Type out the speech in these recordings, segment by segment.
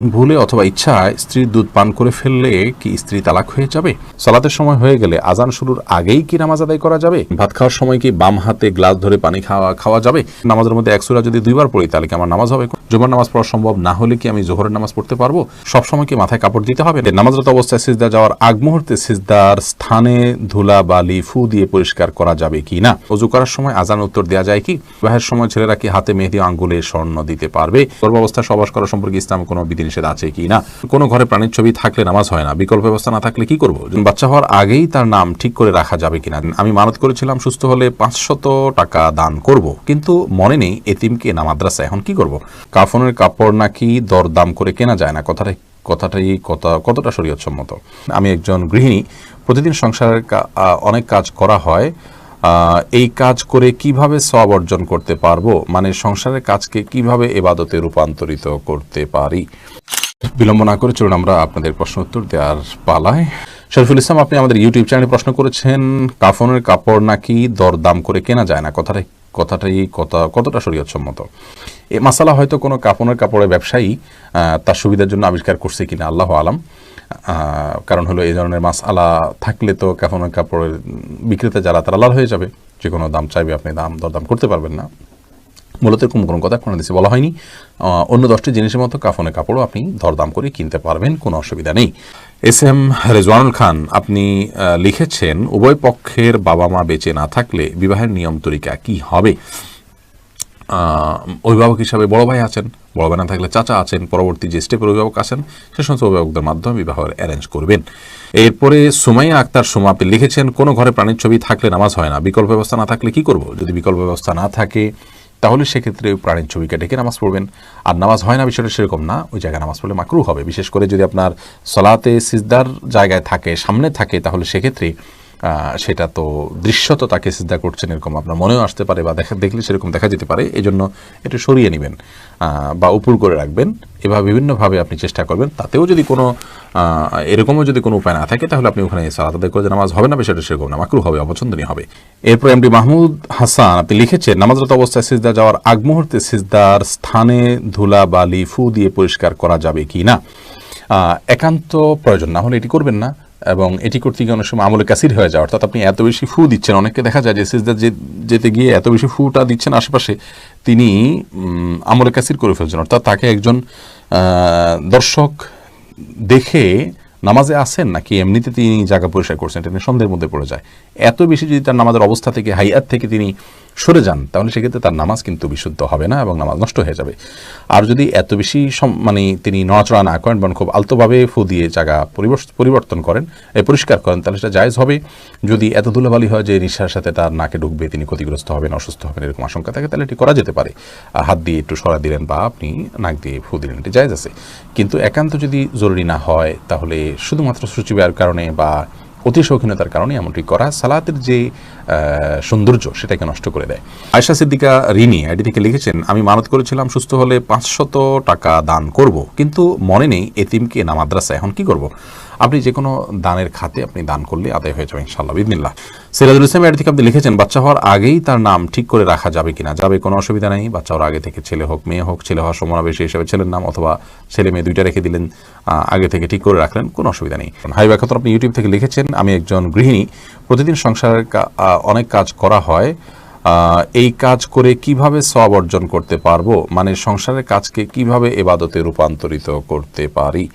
ভুলে অথবা ইচ্ছায় স্ত্রীর দুধ পান করে ফেললে কি স্ত্রী তালাক হয়ে যাবে? সালাতের সময় হয়ে গেলে আজান শুরুর আগেই কি নামাজ আদায় করা যাবে? ভাত খাওয়ার সময় কি বাম হাতে গ্লাস ধরে পানি খাওয়া যাবে? নামাজের মধ্যে এক সূরা যদি দুইবার পড়ি তাহলে কি আমার নামাজ হবে? জুমার নামাজ পড়া সম্ভব না হলে কি আমি জোহরের নামাজ পড়তে পারবো? সবসময় কি মাথায় কাপড় দিতে হবে? নামাজরত অবস্থায় সিজদা যাওয়ার আগ মুহূর্তে সিজদার স্থানে ধুলা বালি ফু দিয়ে পরিষ্কার করা যাবে কি না? ওযু করার সময় আজান উত্তর দেওয়া যায় কি? বিবাহের সময় ছেলেরা কি হাতে মেহেদি আঙ্গুলে স্বর্ণ দিতে পারবে? গর্ভাবস্থায় সহবাস করা সম্পর্কে ইসলামে কোনো বিধিনিষেধ আছে কি না? কোনো ঘরে প্রাণীর ছবি থাকলে নামাজ হয় না, বিকল্প ব্যবস্থা না থাকলে কি করব? বাচ্চা হওয়ার আগেই তার নাম ঠিক করে রাখা যাবে কিনা? আমি মানত করেছিলাম সুস্থ হলে 500 টাকা দান করব, কিন্তু মনে নেই এতিমকে না মাদ্রাসা, এখন কি করব? কাফনের কাপড় নাকি দরদাম করে কেনা যায় না, কতটা শরীয়তসম্মত? আমি একজন গৃহিণী, প্রতিদিন সংসারের অনেক কাজ করা হয়, এই কাজ করে কিভাবে সওয়াব অর্জন করতে পারবো? মানে সংসারের কাজকে কিভাবে ইবাদতে রূপান্তরিত করতে পারি? বিলম্ব না করে চলুন আমরা আপনাদের প্রশ্ন উত্তর দেওয়ার পালায়। শরীফুল ইসলাম, আপনি আমাদের ইউটিউব চ্যানেলে প্রশ্ন করেছেন, কাফনের কাপড় নাকি দরদাম করে কেনা যায় না, কতটা শরীয়তসম্মত? এ মাসালা হয়তো কোনো কাফনের কাপড়ের ব্যবসায়ী তার সুবিধার জন্য আবিষ্কার করছে কিনা, আল্লাহু আলাম। কারণ হলো এই ধরনের মাসআলা থাকলে তো কাফনের কাপড়ের বিক্রেতা যারা তারা লাল হয়ে যাবে, যে কোনো দাম চাইবে, আপনি দরদাম করতে পারবেন না। মূলত এরকম কোনো কথা কোনো দেশে বলা হয়নি। অন্য 10টি জিনিসের মতো কাফনের কাপড়ও আপনি দরদাম করে কিনতে পারবেন, কোনো অসুবিধা নেই। এস এম রেজওয়ানুল খান, আপনি লিখেছেন, উভয় পক্ষের বাবা মা বেঁচে না থাকলে বিবাহের নিয়ম তরিকা কি হবে? অভিভাবক হিসাবে বড় ভাই আছেন, বড় ভাই না থাকলে চাচা আছেন, পরবর্তী যে স্টেপের অভিভাবক আছেন সে সমস্ত অভিভাবকদের মাধ্যমে বিবাহের অ্যারেঞ্জ করবেন। এরপরে সুমাইয়া আক্তার সুমা, আপনি লিখেছেন, কোনো ঘরে প্রাণীর ছবি থাকলে নামাজ হয় না, বিকল্প ব্যবস্থা না থাকলে কি করব? যদি বিকল্প ব্যবস্থা না থাকে তাহলে সেক্ষেত্রে প্রাণীর ছবিকে ডেকে নামাজ পড়বেন। আর নামাজ হয় না বিষয়টা সেরকম না, ওই জায়গায় নামাজ পড়লে মাকরুহ হবে। বিশেষ করে যদি আপনার সলাতে সিজদার জায়গায় থাকে, সামনে থাকে, তাহলে সেক্ষেত্রে সেটা তো দৃশ্যত তাকে সিজদা করছেন এরকম আপনার মনেও আসতে পারে, বা দেখলে সেরকম দেখা যেতে পারে। এই জন্য এটা সরিয়ে নেবেন বা উপর করে রাখবেন। এভাবে বিভিন্নভাবে আপনি চেষ্টা করবেন। তাতেও যদি কোনো এরকমও যদি কোনো উপায় না থাকে তাহলে আপনি ওখানে সালাত আদায় করে নামাজ হবে না বিষয়টা সেরকম না, মাকরুহ হবে, অপছন্দনীয় হবে। এরপর এমডি মাহমুদ হাসান, আপনি লিখেছেন, নামাজরত অবস্থায় সিজদা যাওয়ার আগ মুহূর্তে সিজদার স্থানে ধুলা বালি ফু দিয়ে পরিষ্কার করা যাবে কি না? একান্ত প্রয়োজন না হলে এটি করবেন না, এবং এটি করতে গিয়ে অনেক সময় আমলে কাসির হয়ে যায়, অর্থাৎ আপনি এত বেশি ফু দিচ্ছেন। অনেককে দেখা যায় যে সিজদা যেতে গিয়ে এত বেশি ফুটা দিচ্ছেন আশেপাশে, তিনি আমলে কাসির করে ফেলছেন, অর্থাৎ তাকে একজন দর্শক দেখে নামাজে আসেন নাকি এমনিতে তিনি জায়গা পরিষ্কার করছেন এটা সন্দেহের মধ্যে পড়ে যায়। এত বেশি যদি তার নামাজের অবস্থা থেকে, হাইয়াত থেকে তিনি সরে যান, তাহলে সেক্ষেত্রে তার নামাজ কিন্তু বিশুদ্ধ হবে না এবং নামাজ নষ্ট হয়ে যাবে। আর যদি এত বেশি তিনি নড়াচড়া না করেন, বরং খুব আলতোভাবে ফু দিয়ে জায়গা পরিবর্তন করেন, পরিষ্কার করেন, তাহলে সেটা জায়েজ হবে। যদি এত ধুলাবালি হয় যে নিঃশ্বাসের সাথে তার নাকে ঢুকবে, তিনি ক্ষতিগ্রস্ত হবেন, অসুস্থ হবেন, এরকম আশঙ্কা থাকে, তাহলে এটি করা যেতে পারে। হাত দিয়ে একটু সরা দিলেন বা আপনি নাক দিয়ে ফু দিলেন, এটি জায়েজ আছে। কিন্তু একান্ত যদি জরুরি না হয় তাহলে শুধুমাত্র সূচিবায়ের কারণে বা অতি শৌখিনতার কারণে এমনটি করা সালাতের যে সৌন্দর্য সেটাকে নষ্ট করে দেয়। আয়েশা সিদ্দিকা রিনি আইডি থেকে লিখেছেন, আমি মানত করেছিলাম সুস্থ হলে 500 টাকা দান করব, কিন্তু মনে নেই এতিমকে না মাদ্রাসা, এখন কি করব? আপনি যে কোনো দানের খাতে আপনি দান করলে আদায় হয়ে যাবে ইনশাআল্লাহ বিদিনিল্লাহ। সিরাজুল ইসলাম আইডি থেকে আপনি লিখেছেন, বাচ্চা হওয়ার আগেই তার নাম ঠিক করে রাখা যাবে কিনা? যাবে, কোনো অসুবিধা নেই। বাচ্চা হওয়ার আগে থেকে ছেলে হোক মেয়ে হোক, ছেলে হওয়ার সম্ভাবনা বেশি হিসেবে ছেলের নাম, অথবা ছেলে মেয়ে দুইটা রেখে দিলেন, আগে থেকে ঠিক করে রাখলেন, কোনো অসুবিধা নেই। হাই ব্যাখ্যাত, আপনি ইউটিউব থেকে লিখেছেন, আমি একজন গৃহিণী, প্রতিদিন সংসারের অনেক কাজ করা হয়, এই কাজ করে কিভাবে সওয়াব অর্জন করতে পারবো? মানে সংসারের কাজকে কিভাবে ইবাদতে রূপান্তরিত করতে পারি?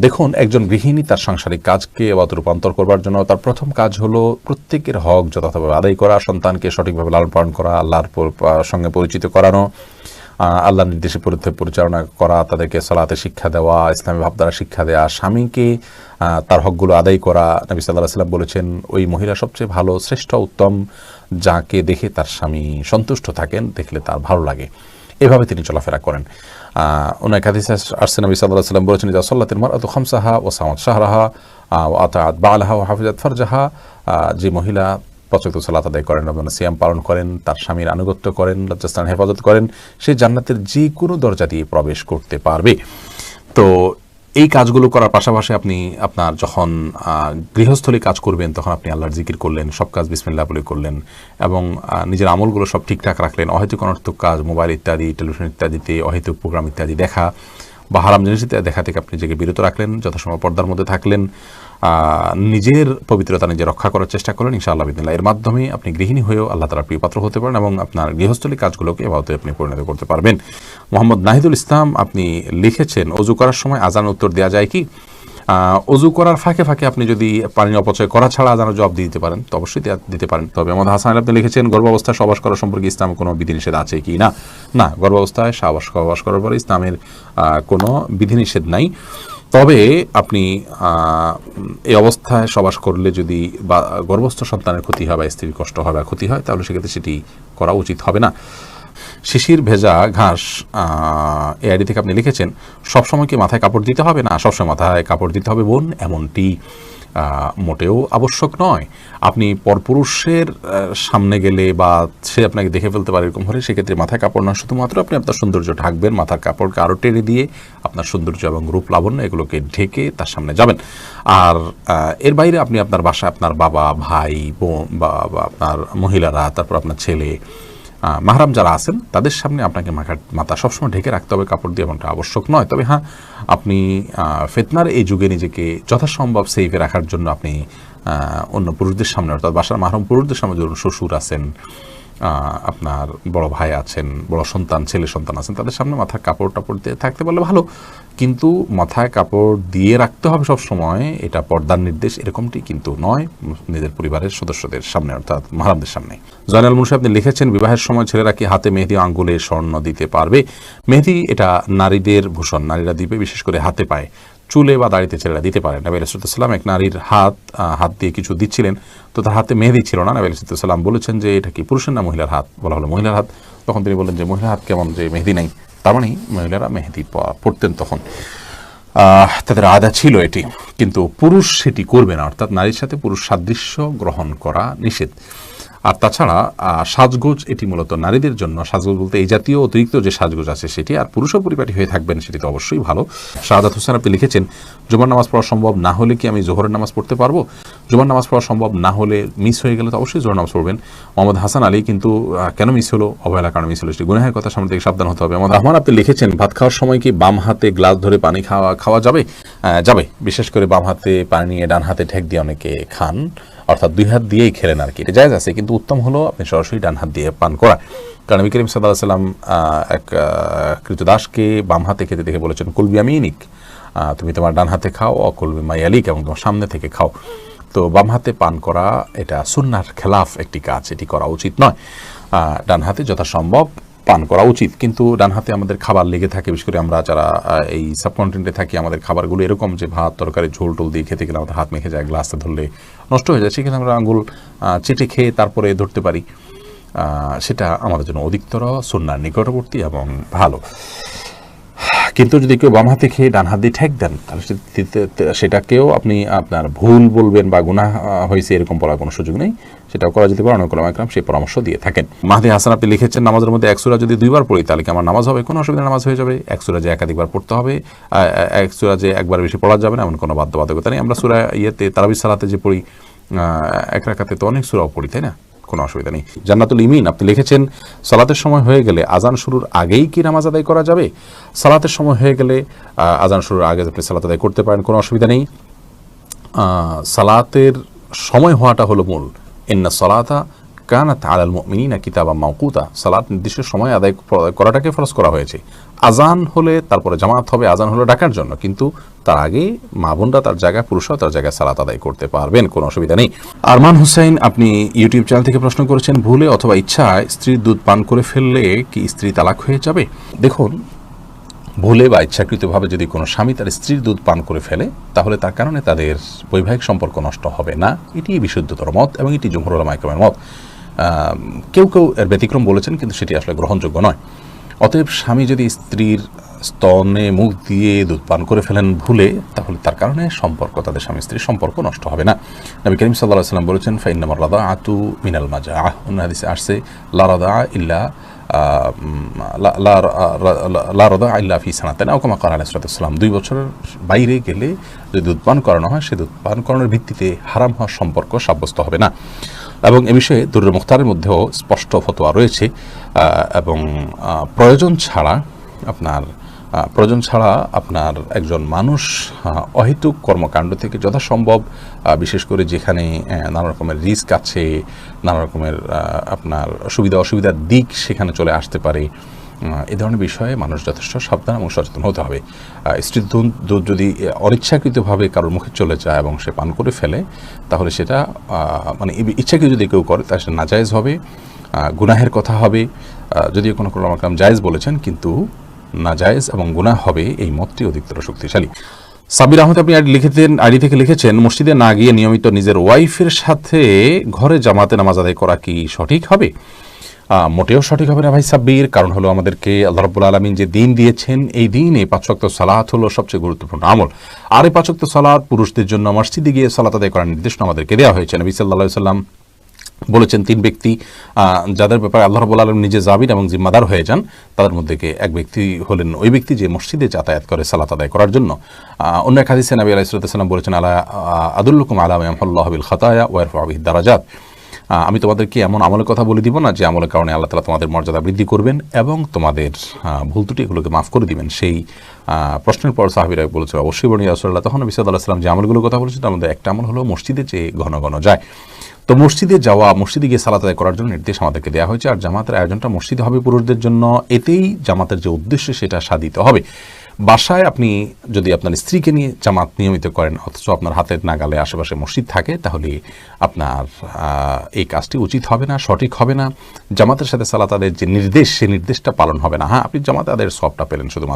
দেখুন, একজন গৃহিণী তার সাংসারিক কাজকে ইবাদতে রূপান্তর করবার জন্য তার প্রথম কাজ হলো প্রত্যেকের হক যথাযথভাবে আদায় করা, সন্তানকে সঠিকভাবে লালন পালন করা, আল্লাহর সঙ্গে পরিচিত করানো, আল্লাহর নির্দেশে পরিচালনা করা, তাদেরকে সালাতে শিক্ষা দেওয়া, ইসলামী ভাবধারা শিক্ষা দেওয়া, স্বামীকে তার হকগুলো আদায় করা। নবী সাল্লাল্লাহু আলাইহি ওয়াসাল্লাম বলেছেন, ওই মহিলা সবচেয়ে ভালো, শ্রেষ্ঠ, উত্তম, যাকে দেখে তার স্বামী সন্তুষ্ট থাকেন, দেখলে তার ভালো লাগে। এভাবে তিনি চলাফেরা করেন। অনেক হাদিসে আসছে, নবী সাল্লাল্লাহু আলাইহি ওয়াসাল্লাম বলেছেন, ইযা সাল্লাতিল মারআতু খামসাহা ওয়া সামাত শাহরাহা ওয়া আতাআত বা'লাহা ওয়া হাফিজাত ফারজাহা, যে মহিলা 5 ওয়াক্ত সালাত আদায় করেন এবং সিয়াম পালন করেন, তার স্বামীর আনুগত্য করেন, লজ্জাস্থান হেফাজত করেন, সে জান্নাতের যে কোনো দরজা দিয়ে প্রবেশ করতে পারবে। তো এই কাজগুলো করার পাশাপাশি আপনি আপনার যখন গৃহস্থলী কাজ করবেন তখন আপনি আল্লাহর জিকির করলেন, সব কাজ বিসমিল্লাহ বলে করলেন, এবং নিজের আমলগুলো সব ঠিকঠাক রাখলেন। অহেতুক অনর্থক কাজ, মোবাইল ইত্যাদি, টেলিভিশন ইত্যাদিতে অহেতুক প্রোগ্রাম ইত্যাদি দেখা বা হারাম জিনিস দেখা থেকে আপনি নিজেকে বিরত রাখলেন, যথাসময় পর্দার মধ্যে থাকলেন, নিজের পবিত্রতা নিজে রক্ষা করার চেষ্টা করলেন, ইনশাআল্লাহ বিদিনিল্লাহ এর মাধ্যমে আপনি গৃহিণী হয়েও আল্লাহ তাআলার প্রিয়পাত্র হতে পারেন এবং আপনার গৃহস্থলী কাজগুলোকে ইবাদতে আপনি পরিণত করতে পারবেন। মোহাম্মদ নাহিদুল ইসলাম আপনি লিখেছেন, অজু করার সময় আজান উত্তর দেওয়া যায় কি? অজু করার ফাঁকে ফাঁকে আপনি যদি পানি অপচয় করা ছাড়া আজানের জবাব দিতে পারেন তো অবশ্যই দিতে পারেন। তবে মোহাম্মদ হাসান আপনি লিখেছেন, গর্ভাবস্থায় সহবাস করা সম্পর্কে ইসলাম কোনো বিধিনিষেধ আছে কি না? না, গর্ভাবস্থায় সহবাস করার পরে ইসলামের কোনো বিধিনিষেধ নাই। তবে আপনি এই অবস্থায় সহবাস করলে যদি বা গর্ভস্থ সন্তানের ক্ষতি হয় বা স্ত্রীর কষ্ট হয় বা ক্ষতি হয় তাহলে সেক্ষেত্রে সেটি করা উচিত হবে না। শিশির ভেজা ঘাস এই আইডি থেকে আপনি লিখেছেন, সবসময় কি মাথায় কাপড় দিতে হবে? না, সবসময় মাথায় কাপড় দিতে হবে বোন, এমনটি মোটেও আবশ্যক নয়। আপনি পরপুরুষের সামনে গেলে বা সে আপনাকে দেখে ফেলতে পারে এরকম হলে সেক্ষেত্রে মাথায় কাপড় না, শুধুমাত্র আপনি আপনার সৌন্দর্য ঢাকবেন, মাথার কাপড়কে আরও টেনে দিয়ে আপনার সৌন্দর্য এবং রূপ লাবণ্য এগুলোকে ঢেকে তার সামনে যাবেন। আর এর বাইরে আপনি আপনার বাসায় আপনার বাবা, ভাই, বোন বা আপনার মহিলারা, তারপর আপনার ছেলে, মাহরাম যারা আছেন তাদের সামনে আপনাকে মাথা সবসময় ঢেকে রাখতে হবে কাপড় দিয়ে, এমনটা আবশ্যক নয়। তবে হ্যাঁ, আপনি ফিতনার এই যুগে নিজেকে যথাসম্ভব সেফে রাখার জন্য আপনি অন্য পুরুষদের সামনে, অর্থাৎ বাসার মাহরম পুরুষদের সামনে, ধরুন শ্বশুর আছেন, আপনার বড় ভাই আছেন, বড় সন্তান, ছেলে সন্তান আছেন, তাদের সামনে মাথায় কাপড় টাপড় দিয়ে থাকতে পারলে ভালো, কিন্তু মাথায় কাপড় দিয়ে রাখতে হবে সব সময়, এটা পর্দার নির্দেশ এরকমটি কিন্তু নয় নিজের পরিবারের সদস্যদের সামনে, অর্থাৎ মাহরামদের সামনে। জয়নাল মুন্সি আপনি লিখেছেন, বিবাহের সময় ছেলেরা কি হাতে মেহেদি, আঙ্গুলে স্বর্ণ দিতে পারবে? মেহেদি এটা নারীদের ভূষণ, নারীরা দিবে, বিশেষ করে হাতে পায়ে, চুলে বা দাড়িতে ছেলেরা দিতে পারে। নবী আলাইহিস সালাম এক নারীর হাত দিয়ে কিছু দিচ্ছিলেন, তো তার হাতে মেহেদি ছিল না। নবী আলাইহিস সালাম বলেছেন যে এটা কি পুরুষের না মহিলার হাত? বলা হলো মহিলার হাত। তখন তিনি বললেন যে মহিলার হাত কেমন, যে মেহেদি নেই? তার মানে মহিলারা মেহেদি পড়তেন তখন, তাদের আদা ছিল এটি, কিন্তু পুরুষ সেটি করবে না, অর্থাৎ নারীর সাথে পুরুষ সাদৃশ্য গ্রহণ করা নিষেধ। আর তাছাড়া সাজগোজ এটি মূলত নারীদের জন্য, সাজগোজ বলতে এই জাতীয় অতিরিক্ত যে সাজগোজ আছে সেটি, আর পুরুষও পরিপাটি হয়ে থাকবেন সেটি তো অবশ্যই ভালো। শাহাদাত হোসেন আপনি লিখেছেন, জুমার নামাজ পড়া সম্ভব না হলে কি আমি জোহরের নামাজ পড়তে পারবো? জুমার নামাজ পড়া সম্ভব না হলে, মিস হয়ে গেলে তো অবশ্যই জোহর নামাজ পড়বেন। মোহাম্মদ হাসান আলী কিন্তু কেন মিস হলো? অবহেলার কারণে মিস হলো, সেটি গুনাহের কথা সামনে থেকে সাবধান হতে হবে। মোহাম্মদ রহমান আপনি লিখেছেন, ভাত খাওয়ার সময় কি বাম হাতে গ্লাস ধরে পানি খাওয়া যাবে? যাবে, বিশেষ করে বাম হাতে পানি নিয়ে ডান হাতে ঠেক দিয়ে অনেকে খান, অর্থাৎ দুই হাত দিয়েই খেলেন আর কি, এটা জায়েজ আছে, কিন্তু উত্তম হলো আপনি সরাসরি ডান হাত দিয়ে পান করা। কারণ নবী করিম সাল্লাল্লাহু আলাইহি ওয়াসাল্লাম এক কৃতদাসকে বাম হাতে খেতে দেখে বলেছেন, কুল বিয়ামিনিক, তুমি তোমার ডান হাতে খাও, অকুল বিমায়ালিক, এবং তোমার সামনে থেকে খাও। তো বাম হাতে পান করা এটা সুন্নাহর খেলাফ একটি কাজ, এটি করা উচিত নয়। ডান হাতে যথাসম্ভব পান করা উচিত, কিন্তু ডান হাতে আমাদের খাবার লেগে থাকে, বিশেষ করে আমরা যারা এই সাবকন্টিনেন্টে থাকি, আমাদের খাবারগুলো এরকম যে ভাত তরকারি ঝোল টোল দিয়ে খেতে গেলে আমাদের হাত মেখে যায়, গ্লাসে ধরলে নষ্ট হয়ে যায়, সেখানে আমরা আঙুল চেটে খেয়ে তারপরে ধরতে পারি, সেটা আমাদের জন্য অধিকতর সুন্নাহর নিকটবর্তী এবং ভালো। কিন্তু যদি কেউ বাম হাতে খেয়ে ডান হাত দিয়ে ঠেক দেন তাহলে সেটাকেও আপনি আপনার ভুল বলবেন বা গুনাহ হয়েছে এরকম বলার কোনো সুযোগ নেই, সেটাও করা যেতে পারে। অনেক ওলামা ইকরাম সেই পরামর্শ দিয়ে থাকেন। মাহদি হাসান আপনি লিখেছেন, নামাজের মধ্যে এক সূরা যদি দুইবার পড়ি তাহলে কি আমার নামাজ হবে? কোনো অসুবিধা, নামাজ হয়ে যাবে। এক সূরা যে একাধিকবার পড়তে হবে, এক সূরা যে একবার বেশি পড়া যাবে না এমন কোনো বাধ্যবাধকতা নেই। আমরা সূরা তারাবির সালাতে যে পড়ি এক রাকাতে তো অনেক সূরাও পড়ি, তাই না? কোনো অসুবিধা নেই। জান্নাতুল ইমিন আপনি লিখেছেন, সালাতের সময় হয়ে গেলে আজান শুরুর আগেই কি নামাজ আদায় করা যাবে? সালাতের সময় হয়ে গেলে আজান শুরুর আগে আপনি সালাত আদায় করতে পারেন, কোনো অসুবিধা নেই। সালাতের সময় হওয়াটা হলো মূল। ইন্না সালাতা কানাত আলাল মুমিনিনা কিতাবাম মাওকুতা, সালাত নির্দিষ্ট সময় আদায় করাটাকে ফরজ করা হয়েছে। আজান হলে তারপরে জামাত হবে, আজান হলো ডাকার জন্য, কিন্তু তার আগে মা বোনরা তার জায়গায়, পুরুষরা তার জায়গায় সালাত আদায় করতে পারবেন, কোনো অসুবিধা নেই। আরমান হুসাইন আপনি ইউটিউব চ্যানেল থেকে প্রশ্ন করেছেন, ভুলে অথবা ইচ্ছায় স্ত্রীর দুধ পান করে ফেললে কি স্ত্রী তালাক হয়ে যাবে? দেখুন, ভুলে বা ইচ্ছাকৃতভাবে যদি কোনো স্বামী তার স্ত্রীর দুধ পান করে ফেলে তাহলে তার কারণে তাদের বৈবাহিক সম্পর্ক নষ্ট হবে না, এটি বিশুদ্ধতর মত এবং এটি জুমহুর উলামা ইকরামের মত। কেউ কেউ এর ব্যতিক্রম বলেছেন, কিন্তু সেটি আসলে গ্রহণযোগ্য নয়। অতএব স্বামী যদি স্ত্রীর স্তনে মুখ দিয়ে দুধ পান করে ফেলেন ভুলে, তাহলে তার কারণে সম্পর্ক, তাদের স্বামী স্ত্রীর সম্পর্ক নষ্ট হবে না। নবী করিম সাল্লাল্লাহু আলাইহি ওয়াসাল্লাম বলেছেন, ফাইন্নামার রাদাআতু মিনাল মাজাআহ, অন্য হাদিসে আসছে লা রাদাআ ইল্লা লা রাদাআ ইল্লা ফি সানাতাইন আও কামা ক্বালা আলাইহিস সালাতু ওয়াস সালাম। 2 বছরের বাইরে গেলে যদি দুধ পান করানো হয়, সে দুধ পান করানোর ভিত্তিতে হারাম হওয়ার সম্পর্ক সাব্যস্ত হবে না। এবং এ বিষয়ে দুরুল মুখতারের মধ্যেও স্পষ্ট ফতোয়া রয়েছে, এবং প্রয়োজন ছাড়া আপনার প্রয়োজন ছাড়া আপনার একজন মানুষ অহেতুক কর্মকাণ্ড থেকে যথাসম্ভব, বিশেষ করে যেখানে নানা রকমের রিস্ক আছে, নানা রকমের আপনার সুবিধা অসুবিধার দিক সেখানে চলে আসতে পারে, এই ধরনের বিষয়ে মানুষ যথেষ্ট সাবধান এবং সচেতন হতে হবে। স্ত্রীর দুধ যদি অনিচ্ছাকৃতভাবে কারোর মুখে চলে যায় এবং সে পান করে ফেলে, তাহলে সেটা মানে ইচ্ছাকৃত যদি কেউ করে তাহলে সেটা নাজায়েজ হবে, গুনাহের কথা হবে। যদিও কোনো কালাম জায়েজ বলেছেন, কিন্তু নাজায়েজ এবং গুনাহ হবে, এই মতটি অধিকতর শক্তিশালী। সাবির আহমেদ আপনি আইডি থেকে লিখেছেন, মসজিদে না গিয়ে নিয়মিত নিজের ওয়াইফের সাথে ঘরে জামাতে নামাজ আদায় করা কি সঠিক হবে? মোটেও সঠিক হবে না ভাই সাব্বির। কারণ হলো আমাদেরকে আল্লাহ রাব্বুল আলামিন যে দিন দিয়েছেন, এই দিনে 5 ওয়াক্ত সালাত হলো সবচেয়ে গুরুত্বপূর্ণ আমল। আর এই 5 ওয়াক্ত সালাত পুরুষদের জন্য মসজিদে গিয়ে সালাত আদায় করার নির্দেশনা আমাদেরকে দেওয়া হয়েছে। নবী সাল্লাল্লাহু আলাইহি ওয়াসাল্লাম বলেছেন, 3 ব্যক্তি যাদের ব্যাপারে আল্লাহ রাব্বুল আলামিন নিজে জামিন এবং জিম্মাদার হয়ে যান, তাদের মধ্যে এক ব্যক্তি হলেন ওই ব্যক্তি যে মসজিদে যাতায়াত করে সালাত আদায় করার জন্য। অন্য এক হাদিসে নবী আলাইহিস সালাম বলেছেন, আলা আদুল্লুকুম আলা মা ইয়ামহুল্লাহু বিল খাতায়া ওয়া ইয়ারফাউ বিহিদ দারাজাত। আমি তোমাদেরকে এমন আমলের কথা বলে দিব না যে আমলের কারণে আল্লাহ তাআলা তোমাদের মর্যাদা বৃদ্ধি করবেন এবং তোমাদের ভুল ত্রুটি এগুলোকে মাফ করে দিবেন। সেই প্রশ্নের পর সাহাবীরা বলেছে, অবশ্যই বনি রাসূলুল্লাহ। তখন নবী সাল্লাল্লাহু আলাইহি ওয়াসাল্লাম যে আমলগুলোর কথা বলেছেন তার মধ্যে একটা আমল হলো মসজিদে যে ঘন ঘন যায়। তো মসজিদে যাওয়া, মসজিদে গিয়ে সালাত আদায় করার জন্য নির্দেশ আমাদেরকে দেওয়া হয়েছে। আর জামাতের আয়োজনটা মসজিদে হবে পুরুষদের জন্য, এতেই জামাতের যে উদ্দেশ্য সেটা সাধিত হবে। বাসায় আপনি যদি আপনার স্ত্রীকে নিয়ে জামাত নিয়মিত করেন, অথচ আপনার হাতের নাগালে আশেপাশে মসজিদ থাকে, তাহলে আপনার এই কাজটি উচিত হবে না, সঠিক হবে না। জামাতের সাথে সালাত আদায়ের যে নির্দেশ, সেই নির্দেশটা পালন হবে না। হ্যাঁ, আপনি জামাত আদায়ের সওয়াবটা পেলেন শুধুমাত্র।